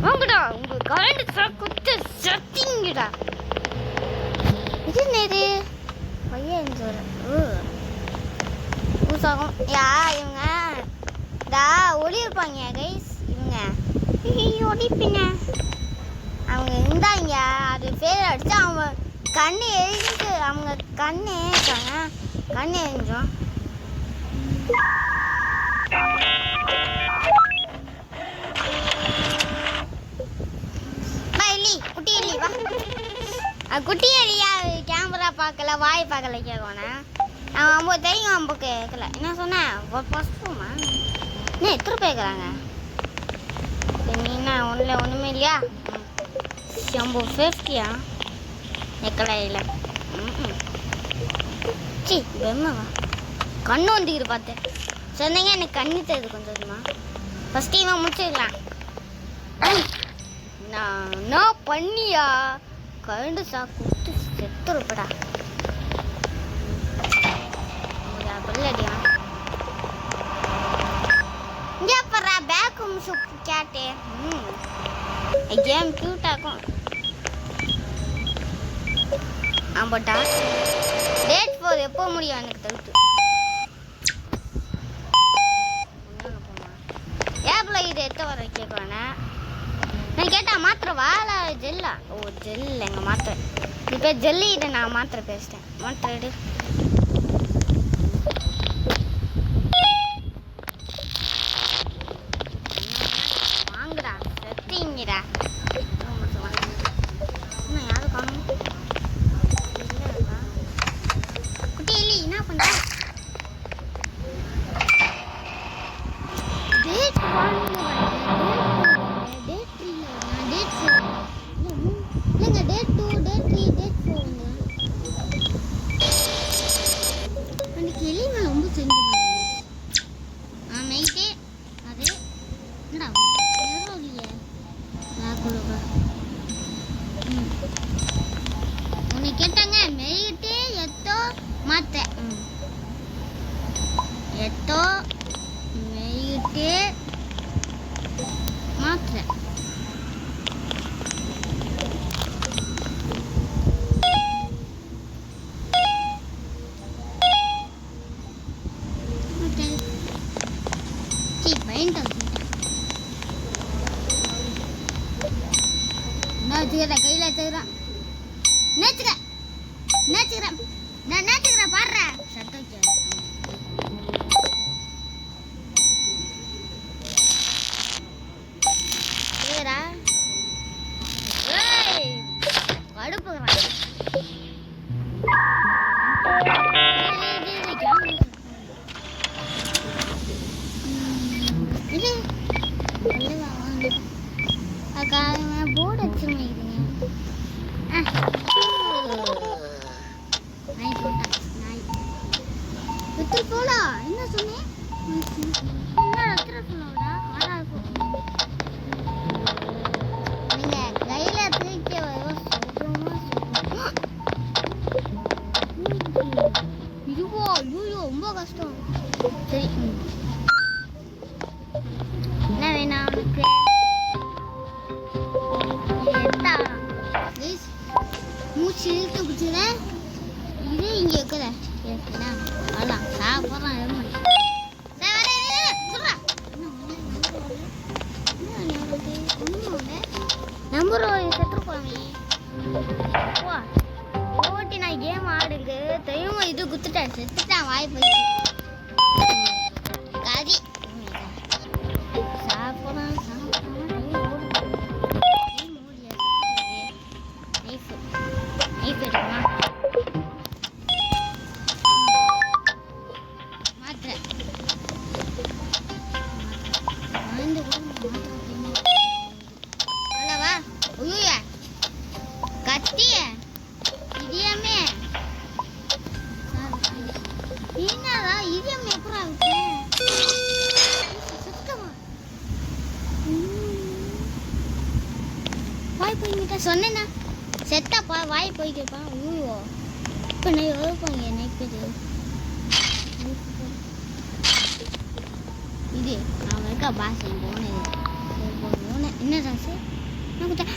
வாங்கடா உங்க கரண்ட் குத்து சத்திங்கடா. இது நேரு பையன் ஊசாகும் யா இவங்க டா ஒளி இருப்பாங்க கைஸ். இவங்க ஒளிப்பின அவங்க இருந்தாங்க அது பேர் அடிச்சு அவங்க கண்ணு எழுதிட்டு அவங்க கண்ணு இருக்காங்க கண்ணு எழுந்தோம். எலி குட்டி எலி வா. குட்டி எலியா கேமரா பார்க்கல வாய் பார்க்கல கேட்கணும். அவன் ரொம்ப தெரியும் ரொம்ப கேட்கல. என்ன சொன்னேன் ஃபஸ்ட்டுமா என்ன எத்தனை பேருக்குறாங்க நீனா ஒன்றில் ஒன்றுமே இல்லையா? ரொம்ப சேஃப்டியா எக்கலையில் சி வெம்மவா கண்ணு வந்துக்கிது பார்த்தேன் சொன்னீங்க. எனக்கு கண்ணு தெரியுது கொஞ்சம் கொஞ்சமா. ஃபஸ்ட்டு இவன் முடிச்சுக்கலாம். நான் என்ன பண்ணியா கரண்டு சாப்பிட்டு செத்துருப்படா. பல்லடியா இங்கே படுறா பேக்கும் சூப் கேட்டு. கேம் க்யூட்டாக்கும் ஆமாட்டா. டேட் 4 எப்போ முடியும் எனக்கு தவிர்த்து ஏப்பில் இது எத்த வர கேட்குவானே. நான் கேட்டால் மாத்திரை வாழை ஜெல்லா? ஓ ஜெல் எங்கள் மாத்திரை இப்போ ஜெல்லி இதை நான் மாத்திரை பேசிட்டேன். மாத்திரை எடு வாங்குடா செத்திங்கடா. இன்னும் யாரும் காணும் குட்டி எலி எத்தோ மெய்யிட்டு மாத்திரை கையில எடுத்துக்கிறேன் நேச்சுக்கிறேன் பாடுற சத்தம் கேக்குறா கடுப்புகிறான் அக்கா போர்டு வச்சுருந்தேன் என்ன சொன்னேன் நீங்க கையில தூக்கி இதுவோ ஐயோ ரொம்ப கஷ்டம் சரி என்ன வேணா அவனுக்கு மூச்சு இழுத்து பிடிச்சுக்கிறேன் இது இங்க இருக்கிற அதான் சாப்பிட்றான் நம்பர் செத்துருப்பாமே ஓட்டி நான் கேம் ஆடுக்கு தெரியுமா இது குத்துட்டேன் செத்துட்டேன் வாய் போய் கதி சாப்பிட்றான் சொன்னேன்னா செத்தப்பா வாய் போய்க்கிருப்பான் ஐயோ இப்போ நான் எழுப்பாங்க நைப்பது இது நான் இருக்கா பாஸ் போனது என்ன ராசு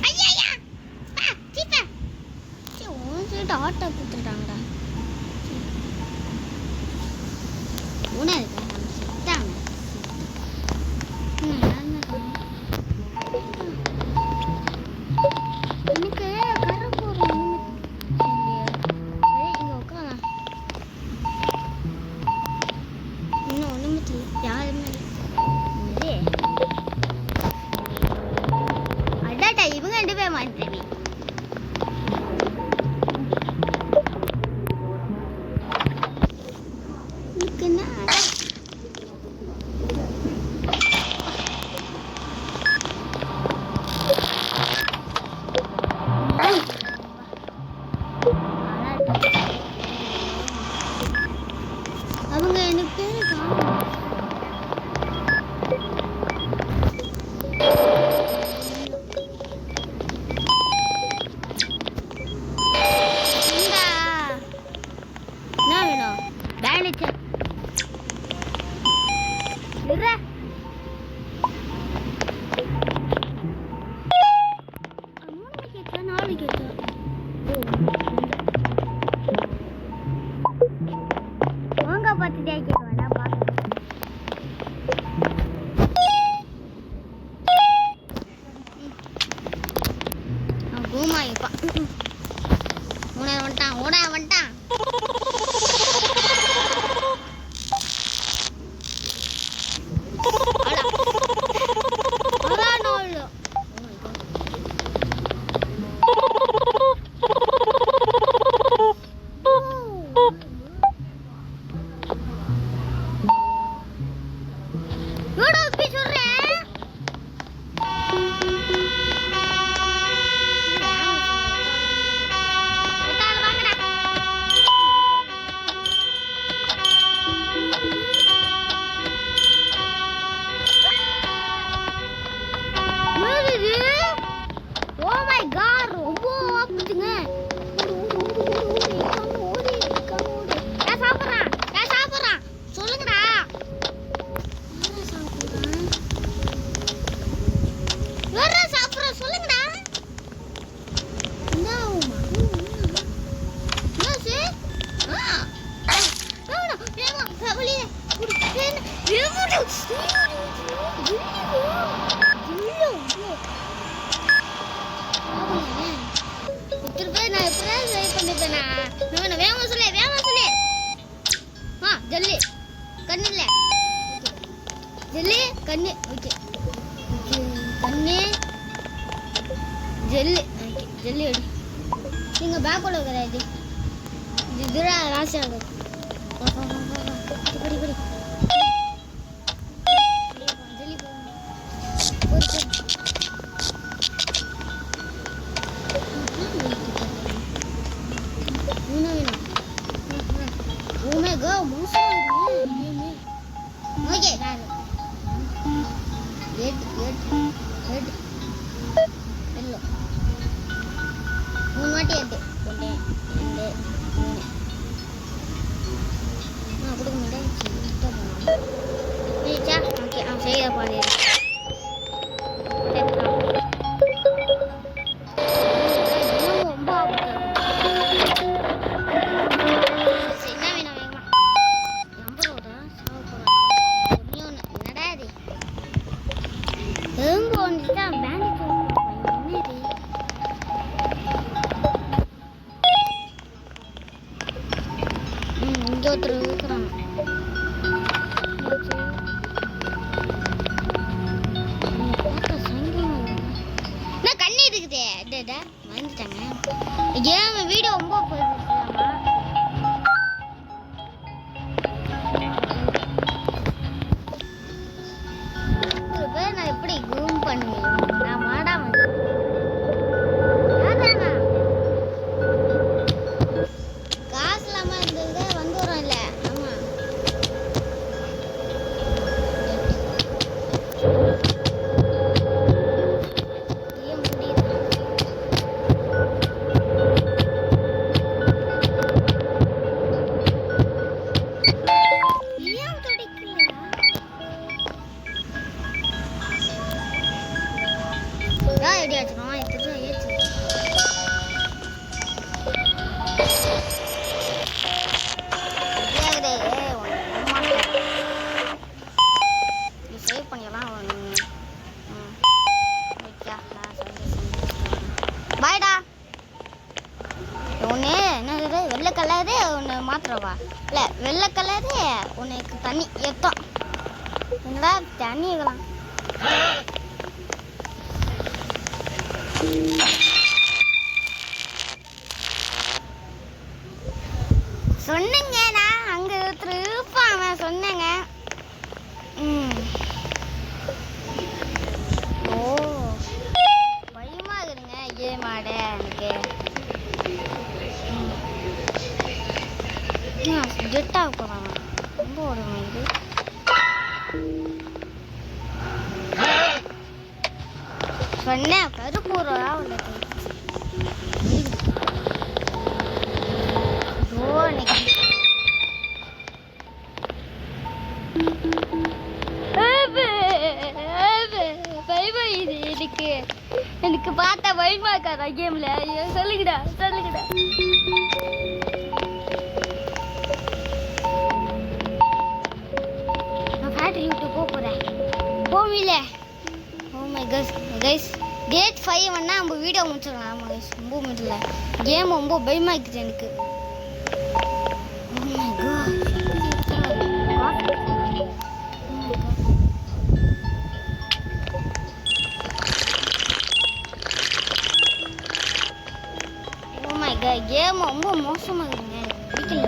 ஐயா சொல்லிட்டு ஆட்டோ கொடுத்துட்டாங்கடா உணவு செத்தாங்க எனக்கு கருப்பு இங்கே உட்காரலாம் இன்னும் ஒன்றுமே யாருமே அடாட்டா இவங்க 2 பேர் மாட்டேன் அவங்க எனக்கு பேரு என்ன வேணும் பேனிச்ச வந்துட்டான் ஜல்லி கண்ணு இல்ல ஜல்லி கண்ணு ஓகே கண்ணு ஜல்லி ஓகே ஜல்லி எடு நீங்க பேக்கோட கிடையாது இதுரா ராசி ஆகும் படி படி ஜல்லி Oh my god, monster ini. Oke, taruh. Red. Hello. Mau mati ada. Onde. Nah, aku udah minta cerita mana. Ini cak, oke, saya apa nih? Video ரொம்ப போயிடுச்சு நான் எப்படி கூம் பண்ணுவேன் நான் மாடாம காசு இல்லாம இருந்தது வந்து வரும் இல்ல ஆமா வெள்ளை கலரு ஒன்று மாத்திரவா இல்லை வெள்ளை கலரு உனக்கு தண்ணி எத்தம் என்னடா தண்ணி இருக்கலாம் சொன்னேங்க நான் அங்கே திருப்பாம சொன்னேங்க ஓ பயமா இருக்குங்க கேம் ஆட எனக்கு ஜெட்டாக போகிறாங்க ரொம்ப ஓடுங்க இது சொன்னேன் கருப்பூரா வந்துட்டு ஓ இன்னைக்கு எனக்கு பார்த்தா பயமா இருக்காதா கேம்ல சொல்லுங்கடா போவில ஓ மை கைஸ் டேட் 5 வந்தா நம்ம வீடியோ முடிச்சிடலாம் ஆமா கைஸ் ரொம்ப முடியல கேம் ரொம்ப பயமா இருக்குது எனக்கு oh my God oh my God game ரொம்ப மோசமா இருக்குங்க வீட்டில்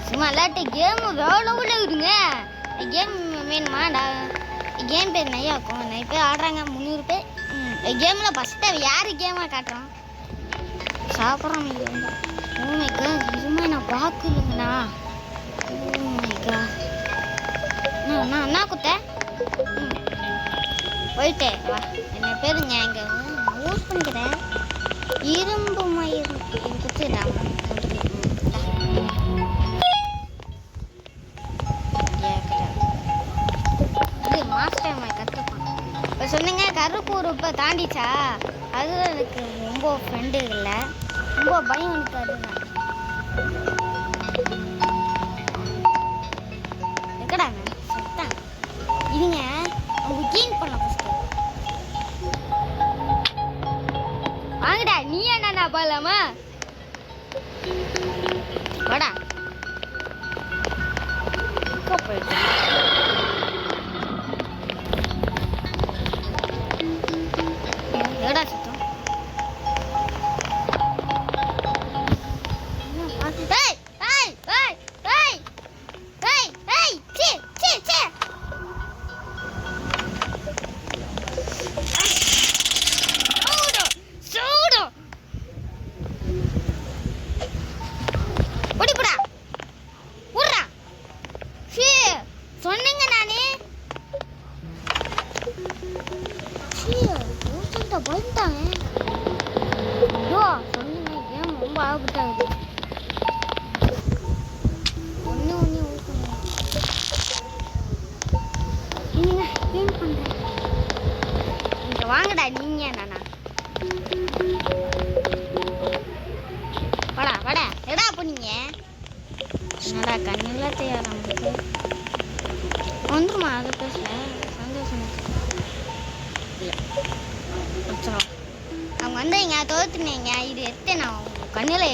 சும்மா இல்லாட்டி கேம் வேலை இருக்குங்க கேம் வேணுமாடா கேம் பேர் நிறையா இருக்கும் நிறைய பேர் ஆடுறாங்க 300 பேர் கேமில் ஃபஸ்ட்டு யார் கேமாக காட்டுறான் சாப்பிட்றான் இது வந்து ஓமைக்கா இதுமே நான் பார்க்கலங்கண்ணா ஓமைக்கா நான் அண்ணா குத்தேன் போயிட்டே வா என்ன பேருங்க இங்கே நான் யூஸ் பண்ணிக்கிறேன் இரும்பு மயிர் இது குத்துடா சொன்னீங்க கருப்பூர் இப்போ தாண்டிச்சா அதுதான் எனக்கு ரொம்ப ஃப்ரெண்டு இல்லை ரொம்ப பயம் எனக்கு அதுதான் போயிட்டு எடா சுத்தம் ஏய் ஏய் ஏய் ஏய் ஏய் ஏய் சீ சீ சீ சூடு ஓடிப்படா உர்றா சீ சொன்னீங்க நானே சீ ஊசல்ட்ட போயிட்டாங்க ஐயோ சொன்னீங்க ஏன் ரொம்ப ஆபத்தாகுது ஒன்று ஒன்று ஊசணும் நீங்க ஏன் பண்ணுறேன் இங்கே வாங்கடா நீங்க நானா வாடா வாடா எடா போனீங்க என்னடா கண்ணில் தயார் நம்மளுக்கு வந்துருமா அதை பேச சந்தோஷம் வச்சிடும் அவங்க வந்து இங்கே தோத்துனீங்க இது எடுத்து நான் உங்க கண்ணில்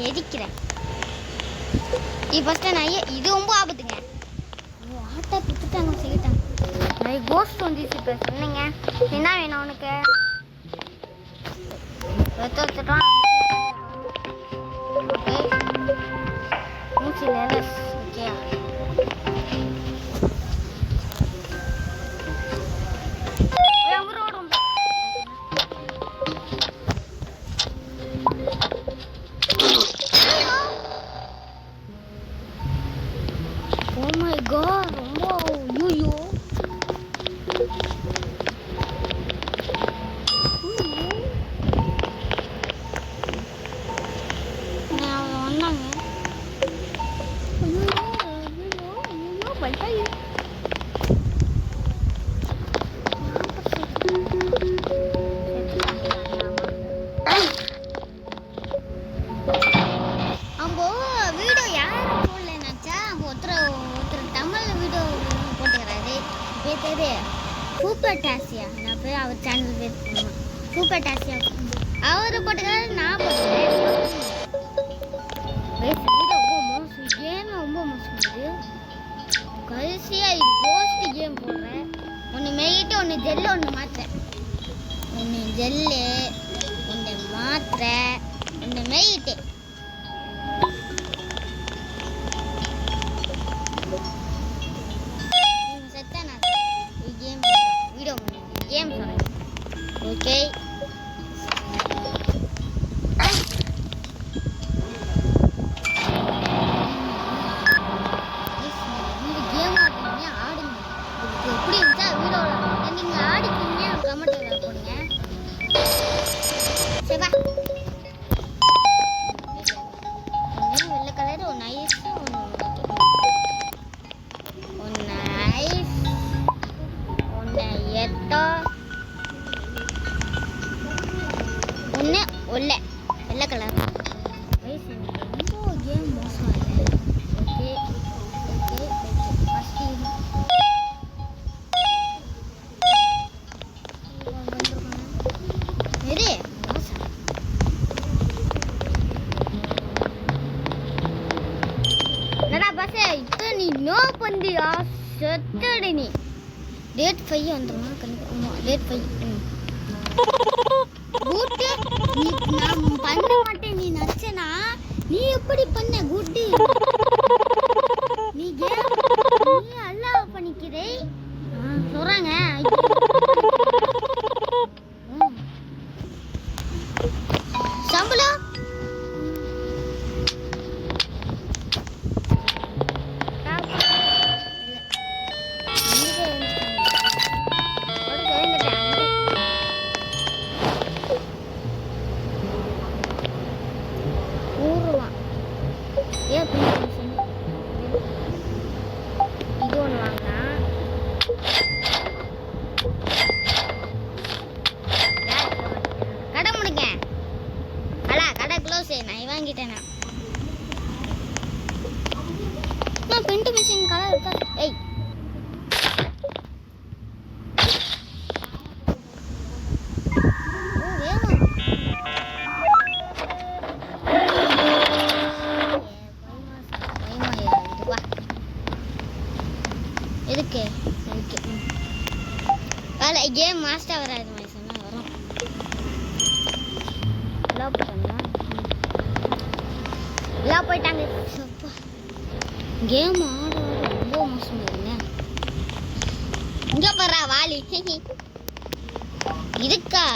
எரிக்கிறேன் இது ஃபஸ்ட்டு நான் இது ரொம்ப ஆபத்துங்க ஆட்டை பிடிச்சிட்டாங்க செய்யிட்டாங்க நிறைய கோஸ்ட் வந்துச்சு இப்போ சொன்னீங்க என்ன வேணும் உனக்கு வச்சுட்டோம் ஓகே மூச்சு levels okay Oh my god, ரொம்ப ஐயோ நான் வந்தாங்க ஐயோ பல்பாய் அம்போ வீடியோ யாரும் போடல நினச்சா ஒருத்தர் தமிழ் வீடியோ போட்டுக்கிறாரு பேர் சூப்பர் டாசியா நான் போய் அவர் சேனல் பேர் போடுவேன் சூப்பர் டாசியா அவர் போட்டுக்கிறாரு நான் போட்டுக்கிறேன் வீடியோ ரொம்ப மோசம் கேம் ரொம்ப மோசம் இது கடைசியாக இது கோஸ்ட் கேம் போடுறேன் ஒன்று மெய்யிட்டு ஒன்று ஜெல்லு ஒன்று மாத்துறேன் ஒன்று ஜெல்லு ஒன்று மாத்திரை ஒன்று மெய்யிட்டு கேம் சொல்றேன் ஓகே கேம் ஆடுறீங்க ஆடுங்க எப்படி இருந்தா வீடியோவில் நீங்க ஆடிக்கீங்க கமெண்ட் போடுங்க சரிவா ஒன்று வெள்ளை கலர் ஒன்று ஐஸ் ஒன்று ஐஸ் ஒன்று எட்டோ ஒன்று ஒல்லை வெள்ளை கலர் ரொம்ப கேம் மோசம் இல்லை ஓகே ஓகே ஓகே ஃபஸ்ட்டு இது மோசம் என்னடா பஸ் இப்போ நீ நோ பண்ணியா செத்தடி நீ டேட் 5 வந்துருமா கண்டிப்பா டேட் 5 குட் நீ நான் பண்ண மாட்டேன் நீ நச்சனா நீ எப்படி பண்ண குட் நீ கேம் நீ அல்லாஹ் பண்ணிக்கிறே சொல்றாங்க சம்பளம் எதுக்கு எதுக்கு வேலை கேம் மாஸ்டர் வராது மாதிரி சொன்னா வரும். எல்லாம் போட்டாங்களா? எல்லாம் போயிட்டாங்க. கேம் ஆட ரொம்ப மோசமாக இருங்க. இங்கே போடுறா வாலி இருக்கா?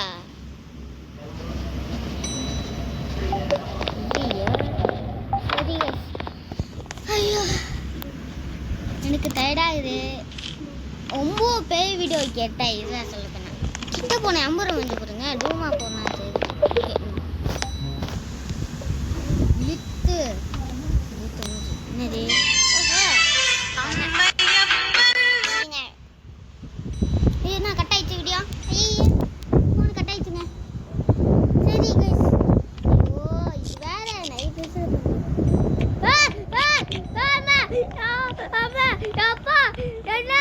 ஐயோ எனக்கு டயர்டாகுது. ரொம்ப பேய் வீடியோ கேட்டேன். இதுதான் சொல்ல போனேன். கிட்ட போனேன். அம்பரம் வந்து போடுங்க. டூமா போனா சரி. லித்து என்னது? என்ன கட் ஆயிடுச்சு வீடியோ? ஐயோ ஃபோன் கட் ஆயிடுச்சுங்க. சரி கைஸ். ஓ இது வேற நைட் பேசுறது. அப்பா என்ன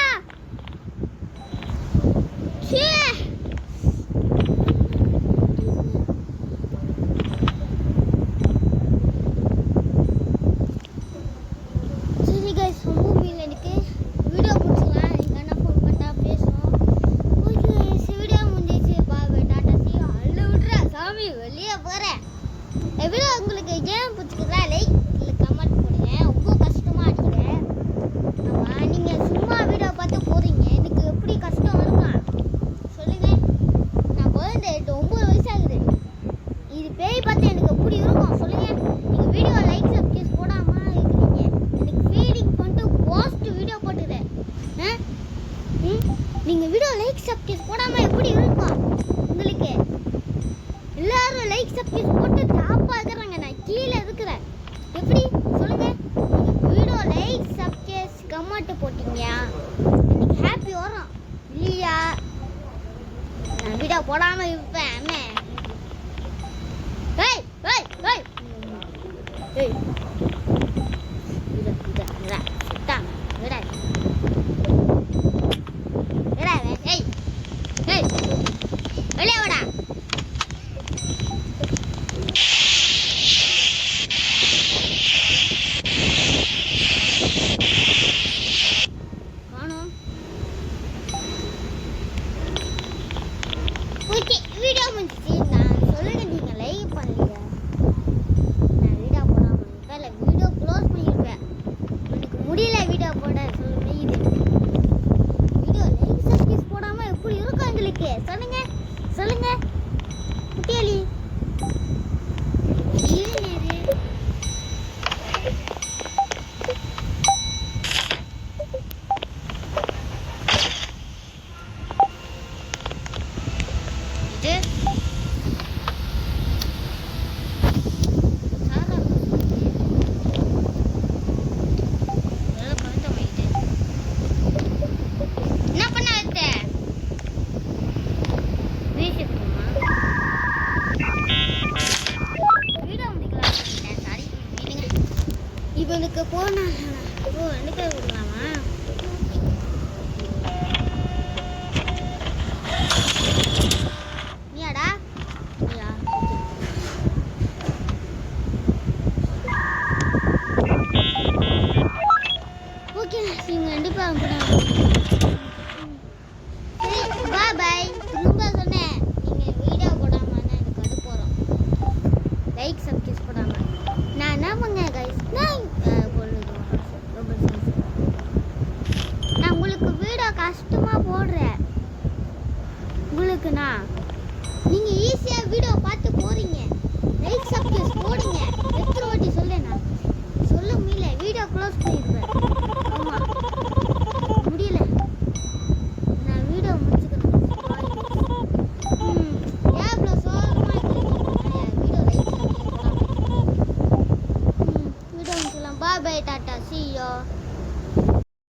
சரி கைஸ் ரொம்ப மீன் எனக்கு வீடியோ பிடிச்சிக்கலாம். நீங்கள் என்ன ஃபோன் பண்ணா பேசுவோம். ஓகே வீடியோ முடிஞ்சிச்சு. பாபா டாட்டா சி அள்ள விட்ற சாமி வெளியே போகிறேன். வீடியோ உங்களுக்கு கேம் பிடிச்சிக்கிறா லைக் இல்லை கமெண்ட் போடுங்க. ரொம்ப கஷ்டமாக அடிக்கிறேன். ஆமாம் நீங்கள் சும்மா வீடியோ பார்த்து போகிறீங்க. எனக்கு எப்படி கஷ்டம் வருமா சொல்லுங்கள். நான் குழந்தை 9 வயசாகுது. இது பேய் பார்த்து எனக்கு எப்படி இருக்கும் சொல்லுங்கள். நீங்கள் வீடியோ லைக் சப்ஸ்கிரைப் போடாமல் இருக்கிறீங்க. எனக்கு ஃபீலிங் பண்ணிட்டு போஸ்ட் வீடியோ போட்டுறேன். நீங்கள் வீடியோ லைக் சப்ஸ்கிரைப் போடாமல் எப்படி இருக்கும் உங்களுக்கு? எல்லாரும் லைக் சப்ஸ்கிரைப் போட்டு டாப்பாக இருக்கிறாங்க. நான் கீழே இருக்கிறேன். எப்படி சொல்லுங்க. வீடியோ லைக் சப்ஸ்கிரைப் கமெண்ட் போட்டீங்க எனக்கு ஹாப்பி வரும் இல்லையா? நான் வீடியோ போடாமல் இருப்பேன். ஏய் ஏய் ஏய் ஏய் வெளியே வாடா. ஓகே வீடியோ முடிஞ்சிச்சு. நான் சொல்லுங்க நீங்கள் லைக் பண்ணலையா? நான் வீடியோ போடாமல் இருப்பேன். இல்லை வீடியோ க்ளோஸ் பண்ணியிருப்பேன். எனக்கு முடியல வீடியோ போட சொல்லுங்க. இது வீடியோ லைக் சப்ஸ்கிரைப் போடாமல் எப்படி இருக்கும் எங்களுக்கு சொல்லுங்க சொல்லுங்க. குட்டியலி இவனுக்கு போனா எனக்கு கொடுக்கலாமா? நீயாடா நீயா? ஓகே நீங்கள் கண்டிப்பாக சரி பாய். திரும்ப சொன்னேன் நீங்கள் வீடியோ போடாமல் எனக்கு கடுப்பு வரும். லைக் சப்ஸ்கிரைப் போடாமல் நான் என்ன பண்ணேன் கைஸ்? நான் உங்களுக்கு வீடியோ கஷ்டமாக போடுறேன். உங்களுக்கு நான்